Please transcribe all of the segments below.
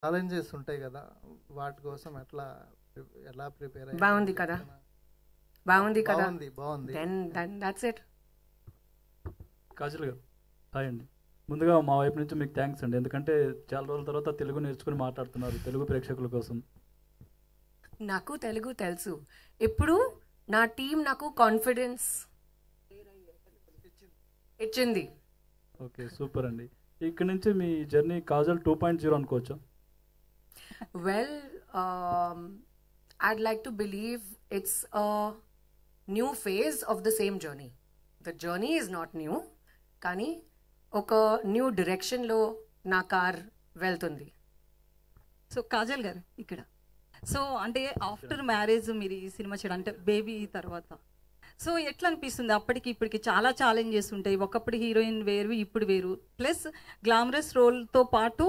Challenges ఉంటాయి కదా, వాటి కోసం ఎలా ప్రిపేర్ అయ్యారు? బాగుంది కదా, బాగుంది కదా, బాగుంది. Then that's it. కాజల్ గారు హాయ్ అండి. ముందుగా మా వైపు నుంచి మీకు థ్యాంక్స్ అండి, ఎందుకంటే చాలా రోజుల తర్వాత తెలుగు నేర్చుకుని మాట్లాడుతున్నారు తెలుగు ప్రేక్షకుల కోసం. నాకు తెలుగు తెలుసు. ఇప్పుడు నా టీం నాకు కాన్ఫిడెన్స్ ఇచ్చింది. ఓకే సూపర్ అండి. ఇక్కడ నుంచి మీ జర్నీ కాజల్ 2.0 అనుకోవచ్చా? Well, I'd like to believe it's a new phase of the same journey. The journey is not new, కానీ ఒక న్యూ డైరెక్షన్లో నా కార్ వెళ్తుంది. సో కాజల్ గారు ఇక్కడ సో అంటే ఆఫ్టర్ మ్యారేజ్ మీరు ఈ సినిమా చేయడం అంటే బేబీ తర్వాత సో ఎట్లా అనిపిస్తుంది? అప్పటికి ఇప్పటికి చాలా ఛాలెంజెస్ ఉంటాయి. ఒకప్పుడు హీరోయిన్ వేరు, ఇప్పుడు వేరు, ప్లస్ గ్లామరస్ రోల్తో పాటు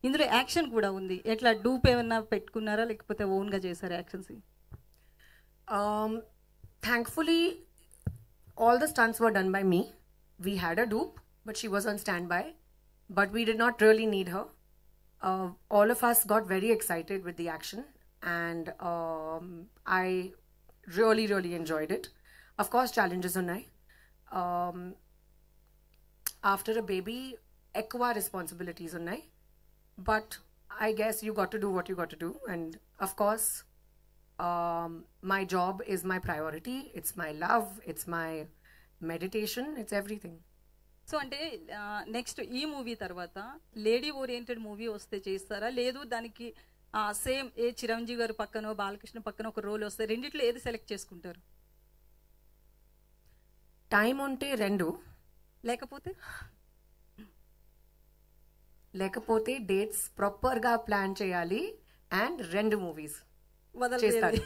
ఇందులో యాక్షన్ కూడా ఉంది. ఎట్లా డూప్ ఏమన్నా పెట్టుకున్నారా లేకపోతే ఓన్గా చేశారా actions? Thankfully, all the stunts were done by me. We had a dupe, but she was on standby. But we did not really need her. All of us got very excited with the action, and I really, really enjoyed it. Of course, challenges unnai. After a baby, ekkuva responsibilities unnai. But I guess you got to do what you got to do, and of course, my job is my priority. It's my love. It's my meditation. It's everything. So అంటే next ఈ movie తర్వాత lady oriented movie వస్తే చేస్తారా, లేదు దానికి same ఏ చిరంజీవి గారు పక్కనో బాలకృష్ణ పక్కన ఒక రోల్ వస్తే రెండిట్లో ఏది సెలెక్ట్ చేసుకుంటారు? టైం ఉంటే రెండు, లేకపోతే డేట్స్ ప్రాపర్గా ప్లాన్ చేయాలి అండ్ రెండు మూవీస్ వదలలేదు.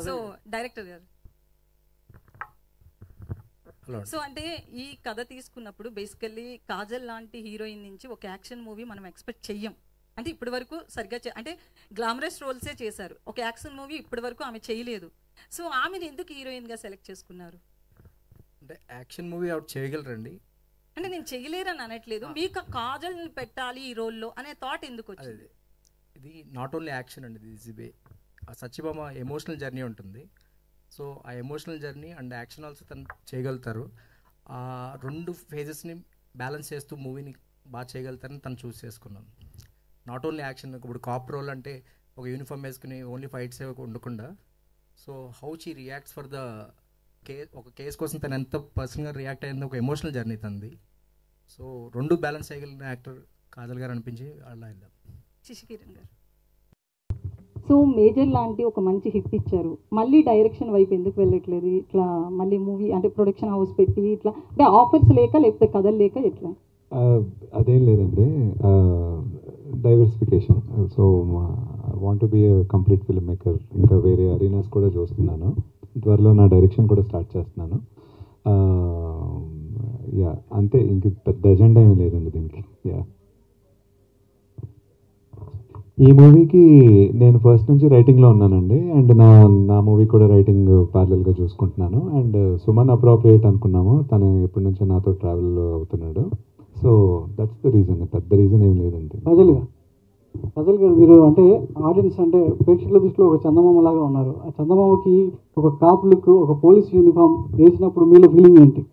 సో డైరెక్టర్ గారు సో అంటే ఈ కథ తీసుకున్నప్పుడు బేసికల్లీ కాజల్ లాంటి హీరోయిన్ నుంచి ఒక యాక్షన్ మూవీ మనం ఎక్స్పెక్ట్ చెయ్యం. అంటే ఇప్పటి వరకు సరిగ్గా అంటే గ్లామరస్ రోల్సే చేశారు, ఒక యాక్షన్ మూవీ ఇప్పటి వరకు ఆమె చేయలేదు. సో ఆమెను ఎందుకు హీరోయిన్గా సెలెక్ట్ చేసుకున్నారు? అంటే యాక్షన్ మూవీ అవుట్ చేయగలరండి అంటే నేను చేయలేరని అనట్లేదు, మీకు కాజల్ని పెట్టాలి ఈ రోల్లో అనే థాట్ ఎందుకు వచ్చింది? ఇది నాట్ ఓన్లీ యాక్షన్ అండి, ఇది సత్యభామ ఎమోషనల్ జర్నీ ఉంటుంది. సో ఆ emotional journey and action also తను చేయగలుగుతారు. ఆ రెండు ఫేజెస్ని బ్యాలెన్స్ చేస్తూ మూవీని బాగా చేయగలుగుతారని తను చూస్ చేసుకున్నాను. నాట్ ఓన్లీ యాక్షన్, ఇప్పుడు కాప్ రోల్ అంటే ఒక యూనిఫామ్ వేసుకుని ఓన్లీ ఫైట్స్ ఉండకుండా so how she reacts for the ఒక కేస్ కోసం తను ఎంత పర్సనల్గా రియాక్ట్ అయింది, ఒక ఎమోషనల్ జర్నీ తనది. సో రెండు బ్యాలెన్స్ చేయగలిగిన యాక్టర్ కాజల్ గారు అనిపించి అలా వెళ్దాం. శశికిరణ్ గారు సో మేజర్ లాంటి ఒక మంచి హిట్ ఇచ్చారు, మళ్ళీ డైరెక్షన్ వైపు ఎందుకు వెళ్ళట్లేదు? ఇట్లా మళ్ళీ మూవీ అంటే ప్రొడక్షన్ హౌస్ పెట్టి ఇట్లా అంటే ఆఫర్స్ లేక లేకపోతే కథలు లేక ఎట్లా? అదేం లేదండి, diversification. So want to be complete film maker. ఇంకా వేరే అరీనాస్ కూడా చూస్తున్నాను, త్వరలో నా డైరెక్షన్ కూడా స్టార్ట్ చేస్తున్నాను. యా అంతే, ఇంక పెద్ద ఎజెండా ఏమీ లేదండి దీనికి. యా ఈ మూవీకి నేను ఫస్ట్ నుంచి రైటింగ్లో ఉన్నానండి, అండ్ నా మూవీ కూడా రైటింగ్ ప్యారలల్గా చూసుకుంటున్నాను. అండ్ సుమన్ అప్రోప్రియేట్ అనుకున్నాము, తను ఎప్పటి నుంచో నాతో ట్రావెల్ అవుతున్నాడు. సో దట్స్ ద రీజన్, పెద్ద రీజన్ ఏం లేదండి. కాజల్ గారు మీరు అంటే ఆడియన్స్ అంటే ప్రేక్షకుల దృష్టిలో ఒక చందమామ లాగా ఉన్నారు. ఆ చందమామకి ఒక కాప్ లుక్, ఒక పోలీస్ యూనిఫామ్ వేసినప్పుడు మీలో ఫీలింగ్ ఏంటి?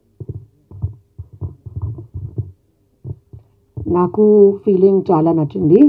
నాకు ఫీలింగ్ చాలా నచ్చింది.